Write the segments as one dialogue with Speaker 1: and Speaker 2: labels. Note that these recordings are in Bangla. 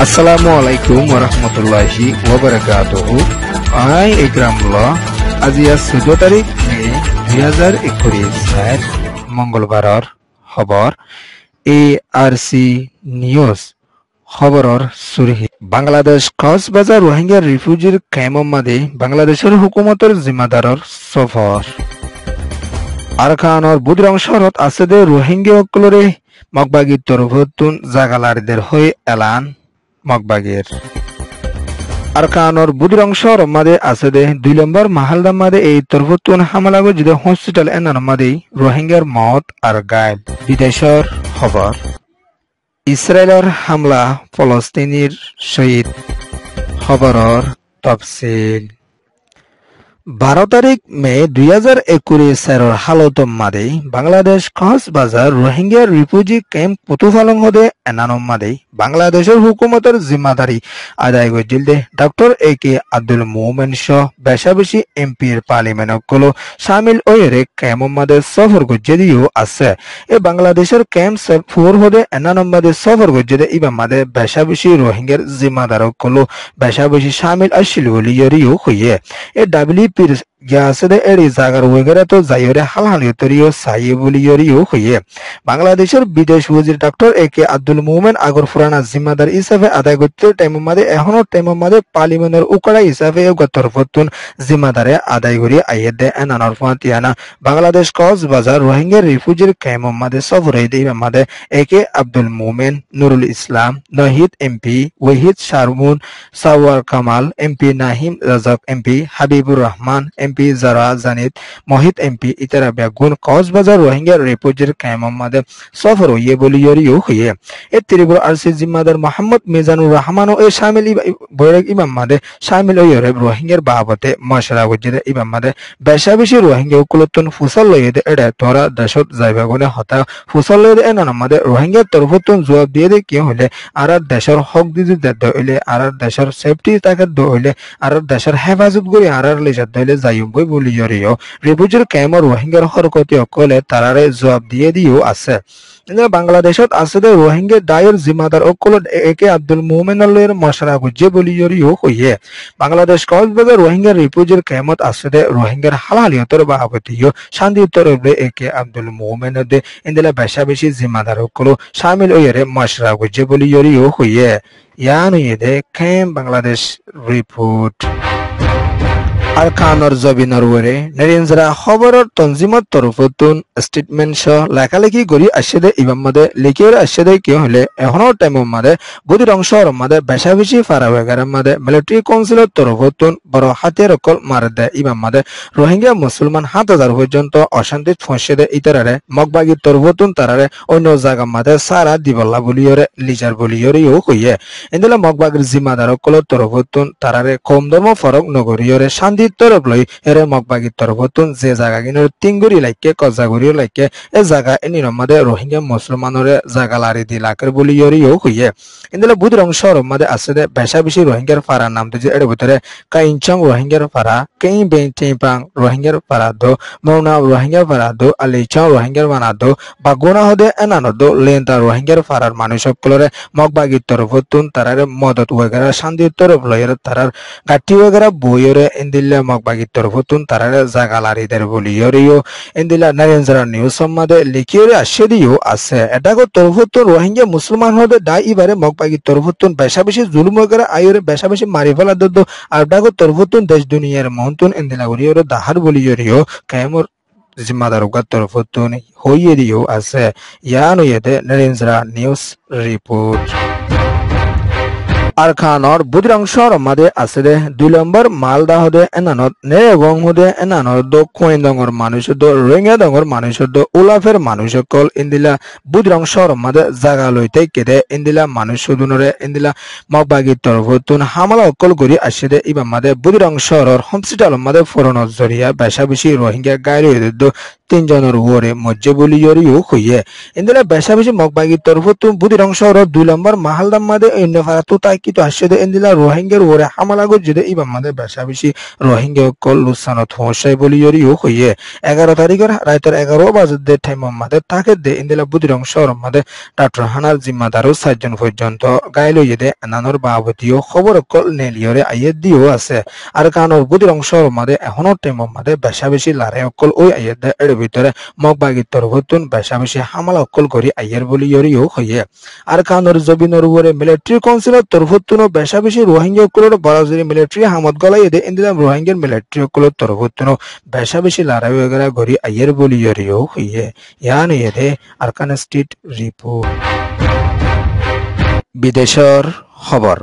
Speaker 1: Assalamu alaikum warahmatullahi wabarakatuh. I Ikramullah. আজিয়া 14 তারিখ মে 2021 মঙ্গলবাৰৰ খবৰ ARC নিউজ খবৰৰ সুৰহি বাংলাদেশ কক্সবাজাৰ রোহিঙ্গা রিফিউজিৰ ক্যাম্পৰ মাদে বাংলাদেশৰ হুকুমতৰ জিম্মাদাৰৰ সফৰ আৰকানৰ বুদ্ৰং শহৰত আছে দে রোহিঙ্গাসকলৰে মগবাগীৰ তৰফতুন জাগালাৰদের হৈ এলান মগবাগীৰ আরকানোর বুদ্রং শহর মাদে আছে দে 2 নম্বর মাহালদা মাদে এই তরফতুন হামলাগো যদি হসপিটাল এনার মাদে রোহিঙ্গার মত আর গায়েব বিদেশর খবর ইসরায়েলের হামলা ফলস্তিনির শহীদ খবরর তফসিল 12 তারিখ মে 2021 হালত মাদে বাংলাদেশ কক্সবাজার রোহিঙ্গা রিফিউজি ক্যাম্প প্রতিফলন হদে এনানম মাদে বাংলাদেশের হুকুমতের জিম্মাদারি আদায় করছিল দে ডক্টর AK আব্দুল মোমেন সহ বেশাবেশি এমপির পার্লিমেন্টগুলো শামিল ওয়েরে ক্যাম্প মাদে সফর গজ্জেদিও আছে এ বাংলাদেশের ক্যাম্প ফোর হদে এনানম মাদে সফর গজ্জেদে ইবা মাদে বেশাবেশি রোহিঙ্গার জিম্মাদারগুলো বেশাবেশি শামিল আসিল বলি ইয়রিও হইয়ে এ WP ইয়াসেদে এরি জাগার ওয়েগেরা তো যাইরে হালহালিয়তরিও সাইবুলিয়রিও হইয়ে বাংলাদেশের বিদেশ ওজির ডক্টর AK আব্দুল মোমেন আগর ফুরানা জিম্মাদার হিসাবে আদায় করতে টাইম মাদে এখনো টাইম মাদে পার্লিমেন্টের উকড়া হিসাবে গতরফতুন জিম্মাদারে আদায় করি আইয়েদে এনানর ফাতিয়ানা বাংলাদেশ কক্সবাজার রোহিঙ্গা রিফিউজির ক্যাম্প মাদে সফরে দেই মাদে AK আব্দুল মোমেন নুরুল ইসলাম নাহিদ MP ওয়াহিদ শারমুন সাওয়ার Kamal MP Nahim Razzak MP Habibur Rahman MP জারা জানিদ মহিত MP ইতারা বেগুন কক্সবাজার রোহিঙ্গা রিফিউজির ক্যাম্প মাদে সফর হইয়ে বলি ইয়রিও হইয়ে এ ত্রিপুরা RC জিম্মাদার মোহাম্মদ মিজানুর রহমান ও শামিল বৈরক ইমাম মাদে শামিল হইরে রোহিঙ্গার বাবতে মশলা গজিদে ইমাম মাদে বেশাবেশি রোহিঙ্গা কুলতুন ফুসল লইদে এডা তোরা দেশত যাইবা গুনে হতা ফুসল লইদে এনান মাদে রোহিঙ্গা তরফতুন জবাব দিয়ে দে কি হইলে আর দেশের হক দিদি দে হইলে আর দেশের সেফটি তাকে দ হইলে আর দেশের হেফাজত করি আর লিজাত দইলে যাইম বই বলি ইয়রিও রিফিউজির ক্যাম্প রোহিঙ্গার হরকতি অকলে তারারে জবাব দিয়ে দিও আছে বাংলাদেশত আছে দে রোহিঙ্গা দায়ের জিম্মাদার অকল AK আব্দুল মোমেনের মশলা গুজে বলি ইয়রিও হইয়ে বাংলাদেশ কক্সবাজার রোহিঙ্গা রিফিউজির ক্যাম্পত আছে দে রোহিঙ্গার হালহালিয়তর বাবতিও শান্তিউত্তর AK আব্দুল মোমেন দে ইন্দিলা বেশাবেশি জিম্মাদার অকল শামিল হইরে মশলা গুজে বলি ইয়রিও হইয়ে ইয়ান হইয়ে ক্যাম্প বাংলাদেশ রিপোর্ট আরকানোর জবিনর ওরে নেরিনজরা খবরর তনজিমত তরফতুন স্টেটমেন্ট সহ লেখালেখি করি আসছে দে ইমাম মাদে লিখিয়ে আসছে দে কি হলে এখনো টাইম মাদে বুদির অংশর মাদে বেশাবেশি ফারাওয়েগার মাদে মিলিটারি কাউন্সিলের তরফতুন বড় হাতিয়ার অকল মারে দে ইমাম মাদে রোহিঙ্গা মুসলমান 7000 পর্যন্ত অশান্তিত ফসে দে ইতারারে মগবাগির তরফতুন তারারে অন্য জায়গা মাদে সারা দিবল্লা বলিয়রে লিজার বলিয়রেও হইয়ে ইন্দলা মগবাগির জিম্মাদার অকল তরফতুন তারারে কম ধর্ম ফরক নগরীয়রে শান্তি তরফ লই এরে মগবাগির তরফতুন যে জায়গা কিনের তিনগুড়ি লাইকে কজাগুড়ি লাইকে এ জায়গা এনির মাদে রোহিঙ্গা মুসলমানরে জায়গা লারি দি লাকের বলি ইয়রিও হইয়ে ইন্দলা বুধ অংশর মাদে আছে দে বেশাবেশি রোহিঙ্গার ফারা নাম যে এর ভিতরে কাইনচং রোহিঙ্গার ফারা কেই বেইটেপাং রোহিঙ্গার ফারা দো মৌনা রোহিঙ্গার ফারা দো আলিচং রোহিঙ্গার বানা দো বাগুনা হদে এনানো দো লেন্তা রোহিঙ্গার ফারার মানুষ সকলরে মগবাগির তরফতুন তারারে মদত ওয়েগারা শান্তি তরফ লইয়ের তারার গাঠি ওয়েগারা বইয়রে ইন্দিলা মগবাগির তরফতুন তারারে জায়গা লারিদের বলি ইয়রিও ইন্দিলা নারেনজরা নিউজ সম্মাদে লিখিয়ে আসছে দিও আছে এটাগো তরফতুন রোহিঙ্গা মুসলমান হদে দাই ইবারে মগবাগির তরফতুন বেশাবেশি জুলুম ওয়েগারা আইরে বেশাবেশি মারি ফেলা দো আর ডাগো তরফতুন দেশ দুনিয়ার মহতুন ইন্দিলা গরিয়রে দাহার বলি ইয়রিও কায়মর জিম্মাদার তরফতুন হইয়ে দিও আছে ইয়ান হইয়ে নারেনজরা নিউজ রিপোর্ট আরকানোর বুদ্রাংশর মাদে আছে দে 2 নম্বর মালদা হদে এনানত নেগং হদে এনানত দো কোয়েন্দংর মানুষ দো রোহিঙ্গা দংর মানুষ দো উলাফের মানুষ সকল ইন্দিলা বুদ্রাংশর মাদে জায়গা লইতে কেদে ইন্দিলা মানুষ দুনরে ইন্দিলা মগবাগির তরফতুন হামলা অকল করি আসে দে ইবা মাদে বুদ্রাংশর হসপিটাল মাদে ফরনত জরিয়া বেশাবেশি রোহিঙ্গা গায়রে দো তিনজনের ওরে মজ্জে বলিয়রিও হইয়ে ইন্দিলা বেশা বেশি মগবাগির তরফতুন বুদির অংশর 2 নম্বর মাহালদাম মাদে অন্য ফারাতু তাইকিত আসছে ইন্দিলা রোহিঙ্গার ওরে হামালাগো যদি ইবাম মাদে বেশা বেশি রোহিঙ্গা কল লুসানত হোসাই বলিয়রিও হইয়ে 11 তারিখের রাতের 11 বাজে টাইম মাদে তাকে দে ইন্দিলা বুদির অংশর মাদে ডাক্তার হানার জিম্মাদারও 4 জন পর্যন্ত গাইল হইয়ে এনানোর বাবদিও খবর কল নেলিয়রে আইয়ে দিও আছে আর কানোর বুদির অংশর মাদে এখনো টাইম মাদে বেশা বেশি লারে অকল ওই আইয়ে দে এর ভিতরে মগবাগির তরফতুন বেশা বেশি হামলা অকল করি আইয়ের বলিয়রিও হইয়ে আর কানোর জবিনর উপরে মিলিটারি কাউন্সিলের তরফতুন বেশা বেশি রোহিঙ্গা অকলের বরাজরি মিলিটারি হামত গলাইয়ে দে ইন্দিলা রোহিঙ্গার মিলিটারি অকলের তরফতুন বেশা বেশি লারে वगैरह গরি আইয়ের বলিয়রিও হইয়ে ইয়ান ইয়ে আরকান স্টেট রিপোর্ট বিদেশর খবর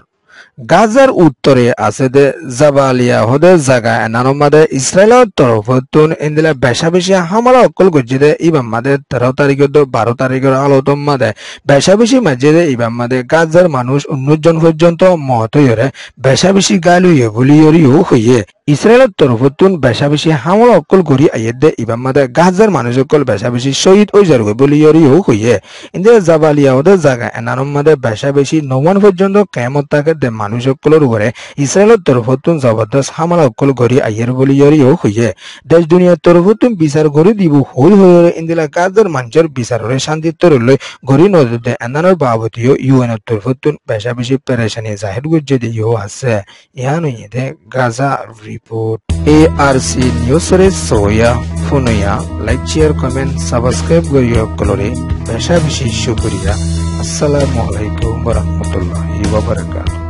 Speaker 1: গাজার উত্তরে আছে দে জাবালিয়া হদে জায়গা এনানো মাদে ইসরায়েলের তরফতুন ইন্দিলা বেশা বেশি হামলা অকল গজ্জিদে ইবাম মাদে 13 তারিখের 12 তারিখের আলোতম মাদে বেশা বেশি মাঝে ইবাম মাদে গাজার মানুষ 19 জন পর্যন্ত মহত হয়ে বেশা বেশি গাল হইয়ে বলিয়রিও হইয়ে ইসরায়েলের তরফতুন বেশা বেশি হামলা অকল করি আইয়ে দে ইবাম মাদে গাজার মানুষ অকল বেশা বেশি শহীদ হয়ে যার বলিয়রিও হইয়ে ইন্দিলা জাবালিয়া হদে জায়গা এনানো মাদে বেশা বেশি 9 পর্যন্ত কিয়ামত তাকে দে মানুষ অকলের উপরে ইসরায়েলের তরফতুন জবরদস্ত হামলা অকল করি আইয়ের বলিয়রিও হইয়ে দেশ দুনিয়ার তরফতুন বিচার করে দিব হই হয়ে ইন্দিলা গাজার মানুষের বিচারের শান্তির তরলৈ গড়ি নদীতে এনানোর বাবদিও ইউএনের তরফতুন বেশা বেশি পেরেশানি জাহির গুজে দিও আছে ইয়ান ইয়ে গাজা রিপোর্ট ARC নিউজরে সোয়া ফোনয়া লাইক শেয়ার কমেন্ট সাবস্ক্রাইব করিও কলরে বেশা বেশি শুকরিয়া আসসালামু আলাইকুম ওয়া রাহমাতুল্লাহি ওয়া বারাকাতুহু।